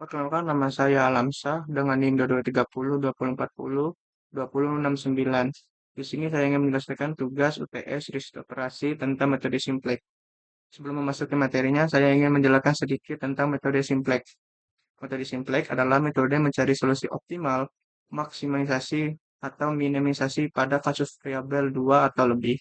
Perkenalkan nama saya Alamsyah dengan NIM 2230, 2040, 2069. Di sini saya ingin menjelaskan tugas UTS riset operasi tentang metode simplex. Sebelum memasuki materinya, saya ingin menjelaskan sedikit tentang metode simplex. Metode simplex adalah metode mencari solusi optimal, maksimisasi atau minimalisasi pada kasus variabel 2 atau lebih.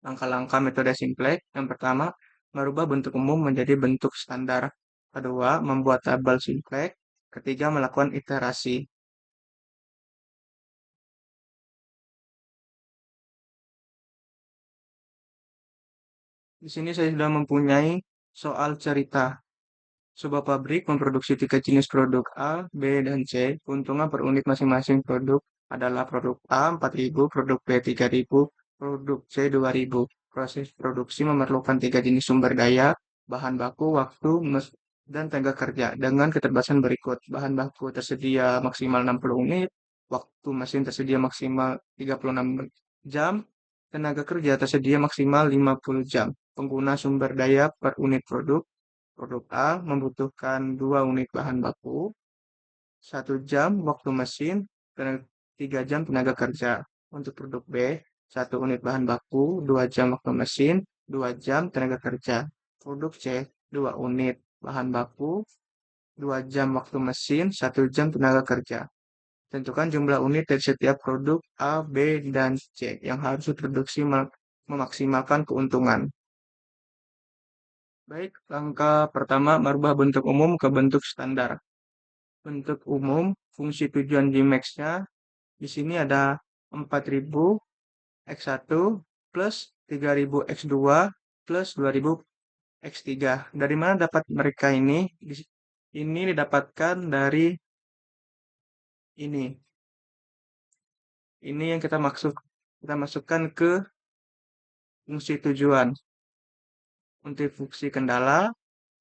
Langkah-langkah metode simplex. Yang pertama, merubah bentuk umum menjadi bentuk standar. Kedua, membuat tabel simplex. Ketiga, melakukan iterasi. Di sini saya sudah mempunyai soal cerita. Sebuah pabrik memproduksi tiga jenis produk A, B, dan C. Keuntungan per unit masing-masing produk adalah produk A 4.000, produk B 3.000, produk C 2.000. Proses produksi memerlukan tiga jenis sumber daya, bahan baku, waktu, dan tenaga kerja dengan keterbatasan berikut. Bahan baku tersedia maksimal 60 unit, waktu mesin tersedia maksimal 36 jam, tenaga kerja tersedia maksimal 50 jam. Pengguna sumber daya per unit produk. Produk A membutuhkan 2 unit bahan baku, 1 jam waktu mesin, dan 3 jam tenaga kerja. Untuk produk B, 1 unit bahan baku, 2 jam waktu mesin, 2 jam tenaga kerja. Produk C, 2 unit bahan baku, 2 jam waktu mesin, 1 jam tenaga kerja. Tentukan jumlah unit dari setiap produk A, B, dan C yang harus diproduksi memaksimalkan keuntungan. Baik, langkah pertama merubah bentuk umum ke bentuk standar. Bentuk umum, fungsi tujuan Gmax-nya di sini ada 4000 X1 plus 3000 X2 plus 2000 X3. Dari mana dapat mereka ini? Ini didapatkan dari ini. Ini yang kita masukkan ke fungsi tujuan. Untuk fungsi kendala,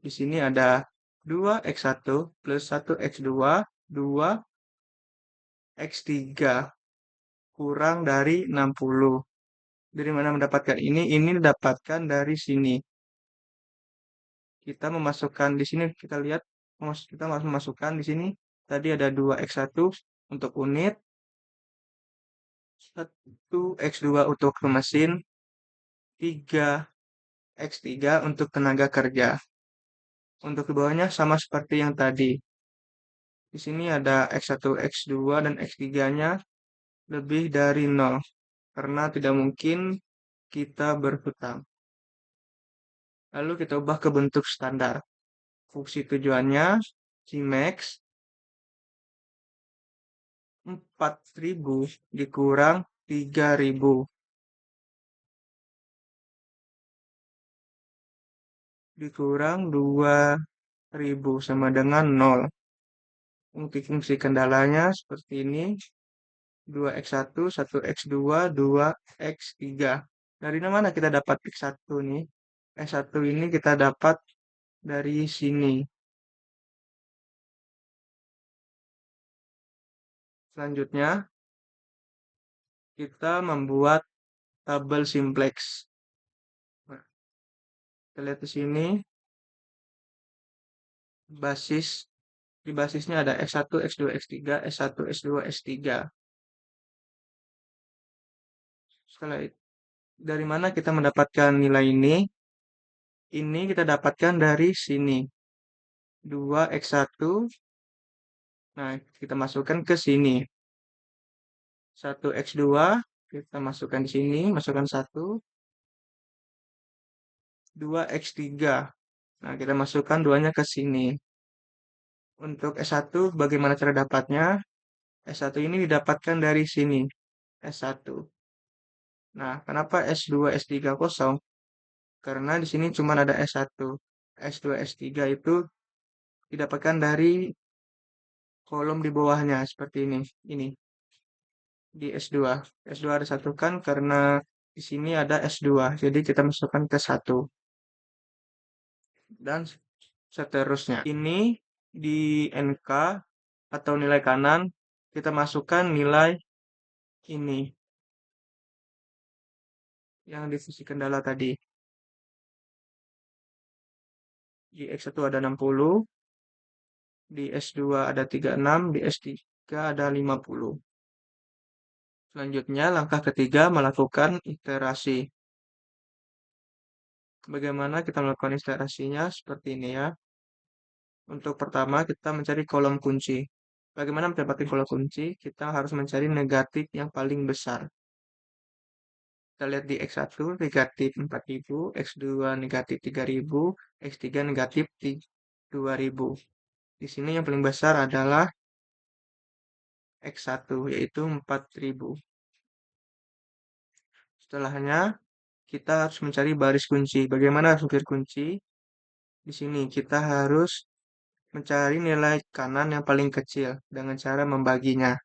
di sini ada 2x1 plus 1x2, 2x3 kurang dari 60. Dari mana mendapatkan ini? Ini didapatkan dari sini. Kita memasukkan di sini, kita lihat, kita memasukkan di sini. Tadi ada 2x1 untuk unit, 1x2 untuk mesin, 3x3 untuk tenaga kerja. Untuk di bawahnya sama seperti yang tadi. Di sini ada X1, X2, dan X3-nya lebih dari 0. Karena tidak mungkin kita berhutang. Lalu kita ubah ke bentuk standar. Fungsi tujuannya, Gmax 4.000 dikurang 3.000. Dikurang 2.000 sama dengan 0. Untuk fungsi kendalanya seperti ini. 2x1, 1x2, 2x3. Dari mana kita dapat x1 nih? X1 ini kita dapat dari sini. Selanjutnya, kita membuat tabel simplex. Nah, kita lihat di sini, di basisnya ada x1, x2, x3, s1, s2, s3. Setelah itu, dari mana kita mendapatkan nilai ini? Ini kita dapatkan dari sini. 2x1. Nah, kita masukkan ke sini. 1x2 kita masukkan di sini, masukkan 1. 2x3. Nah, kita masukkan 2-nya ke sini. Untuk S1 bagaimana cara dapatnya? S1 ini didapatkan dari sini. S1. Nah, kenapa S2, S3 kosong? Karena di sini cuma ada S1. S2, S3 itu didapatkan dari kolom di bawahnya seperti ini. Ini di S2. S2 ada satu kan karena di sini ada S2. Jadi kita masukkan ke 1 dan seterusnya. Ini di NK atau nilai kanan kita masukkan nilai ini yang di sisi kendala tadi. Di X1 ada 60, di S2 ada 36, di S3 ada 50. Selanjutnya, langkah ketiga melakukan iterasi. Bagaimana kita melakukan iterasinya? Seperti ini ya. Untuk pertama, kita mencari kolom kunci. Bagaimana mendapatkan kolom kunci? Kita harus mencari negatif yang paling besar. Kita lihat di X1 negatif 4.000, X2 negatif 3.000, X3 negatif 2.000. Di sini yang paling besar adalah X1, yaitu 4.000. Setelahnya, kita harus mencari baris kunci. Bagaimana harus mencari kunci? Di sini kita harus mencari nilai kanan yang paling kecil dengan cara membaginya.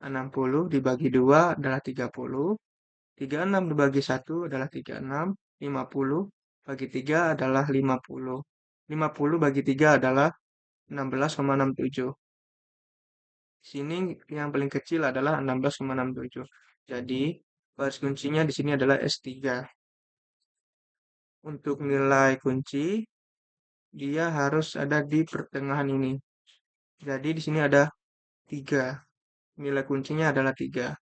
60 dibagi 2 adalah 30. 36 dibagi 1 adalah 36. 50 bagi 3 adalah 50. 50 bagi 3 adalah 16,67. Di sini yang paling kecil adalah 16,67. Jadi, baris kuncinya di sini adalah S3. Untuk nilai kunci, dia harus ada di pertengahan ini. Jadi, di sini ada 3. Nilai kuncinya adalah 3.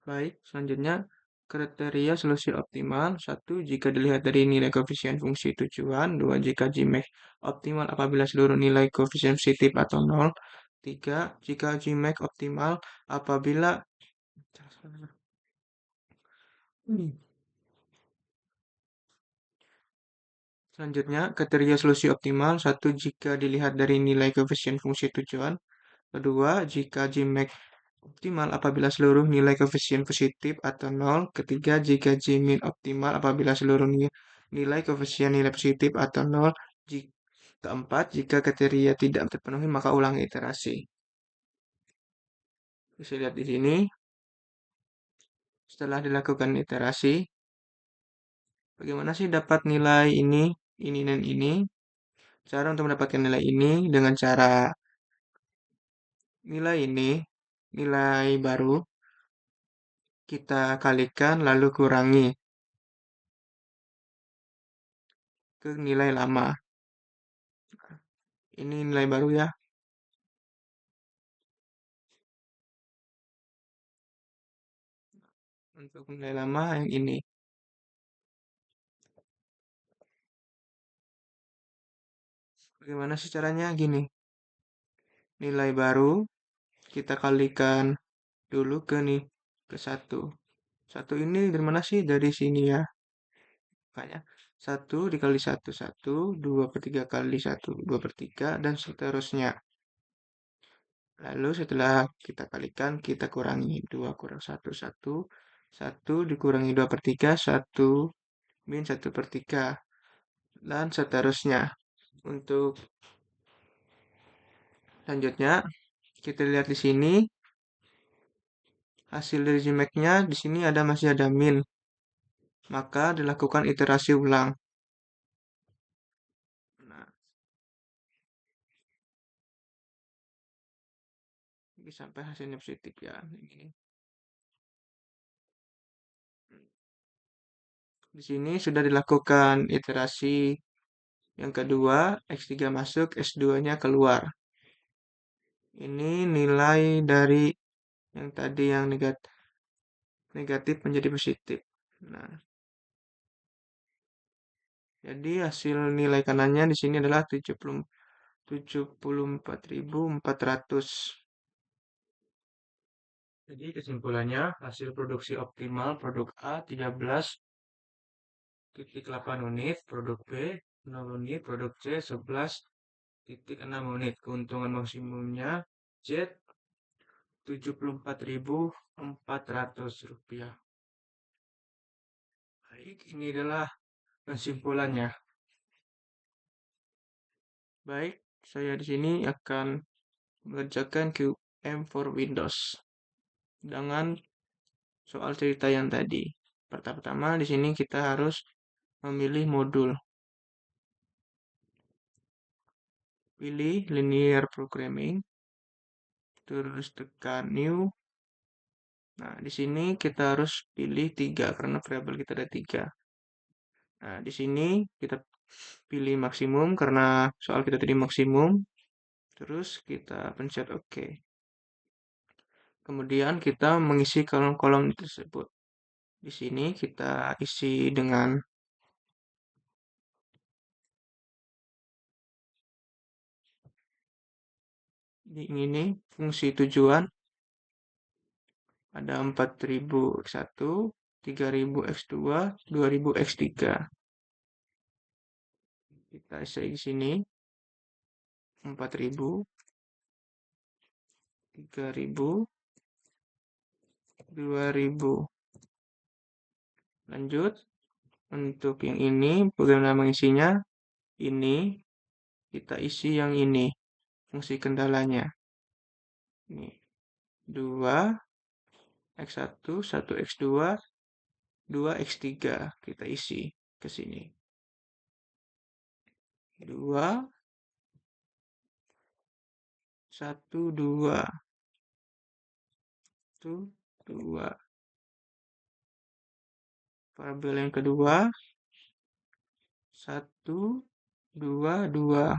Baik, selanjutnya kriteria solusi optimal. 1. Jika dilihat dari nilai koefisien fungsi tujuan. 2. Jika Gmax optimal apabila seluruh nilai koefisien positif atau 0. 3. Jika Gmax optimal apabila Selanjutnya, kriteria solusi optimal. 1. Jika dilihat dari nilai koefisien fungsi tujuan. Kedua, jika Gmax optimal apabila seluruh nilai koefisien positif atau 0. Ketiga, jika Gmin optimal apabila seluruh nilai koefisien nilai positif atau 0. Keempat, jika kriteria tidak terpenuhi maka ulangi iterasi. Bisa lihat di sini. Setelah dilakukan iterasi, bagaimana sih dapat nilai ini, dan ini? Cara untuk mendapatkan nilai ini dengan cara nilai ini, nilai baru, kita kalikan lalu kurangi ke nilai lama. Ini nilai baru ya. Untuk nilai lama yang ini. Bagaimana sih caranya? Gini. Nilai baru kita kalikan dulu ke 1. 1 ini dari mana sih? Dari sini ya. Makanya 1 dikali 1, 1, 2 per 3 kali 1, 2 per 3, dan seterusnya. Lalu setelah kita kalikan, kita kurangi 2 kurang 1, 1. 1 dikurangi 2 per 3, 1 min 1 per 3. Dan seterusnya. Untuk selanjutnya, kita lihat di sini. Hasil dari Gmax-nya di sini masih ada min. Maka dilakukan iterasi ulang. Nah, ini sampai hasilnya positif ya. Ini. Di sini sudah dilakukan iterasi yang kedua, X3 masuk, S2-nya keluar. Ini nilai dari yang tadi yang negatif menjadi positif. Nah, jadi hasil nilai kanannya di sini adalah 74.400. Jadi kesimpulannya, hasil produksi optimal produk A 13,8 unit, produk B 0 unit, produk C 11,6 unit. Keuntungan maksimumnya Z Rp74.400. Baik, ini adalah kesimpulannya. Baik, saya di sini akan mengerjakan QM for Windows dengan soal cerita yang tadi. Pertama-tama di sini kita harus memilih modul. Pilih linear programming, terus tekan new. Nah, di sini kita harus pilih 3 karena variabel kita ada 3. Nah, di sini kita Pilih maksimum karena soal kita tadi maksimum. Terus kita pencet OK. Kemudian kita mengisi kolom-kolom tersebut. Di sini kita isi dengan ini fungsi tujuan ada 4000x1, 3000x2, 2000x3. Kita isi di sini 4000, 3000, 2000. Lanjut, untuk yang ini bagaimana mengisinya? Ini kita isi yang ini, fungsi kendalanya. Ini 2x1, 1x2, 2x3 kita isi ke sini. 2, 1, 2. 1, 2. Variabel yang kedua 1, 2, 2.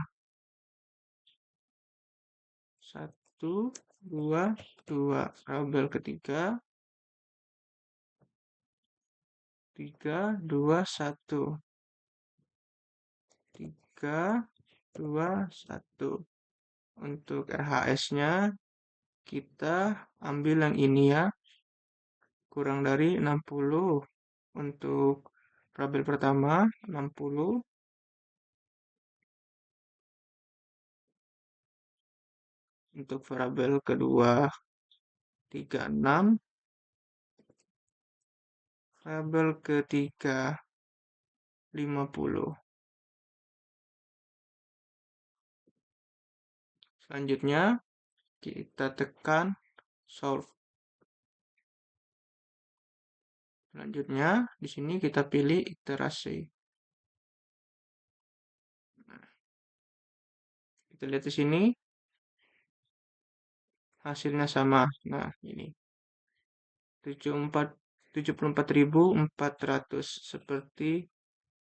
1, 2, 2. Variabel ketiga 3, 2, 1. 3, 2, 1. Untuk RHS-nya kita ambil yang ini ya, kurang dari 60. Untuk variabel pertama 60. Untuk variabel kedua 36. Variabel ketiga 50. Selanjutnya kita tekan solve. Selanjutnya di sini kita pilih iterasi. Nah, kita lihat di sini hasilnya sama. Nah, ini 74.400 seperti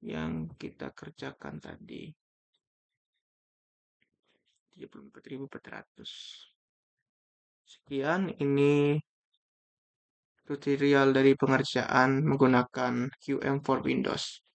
yang kita kerjakan tadi. 74.400. Sekian, ini tutorial dari pengerjaan menggunakan QM for Windows.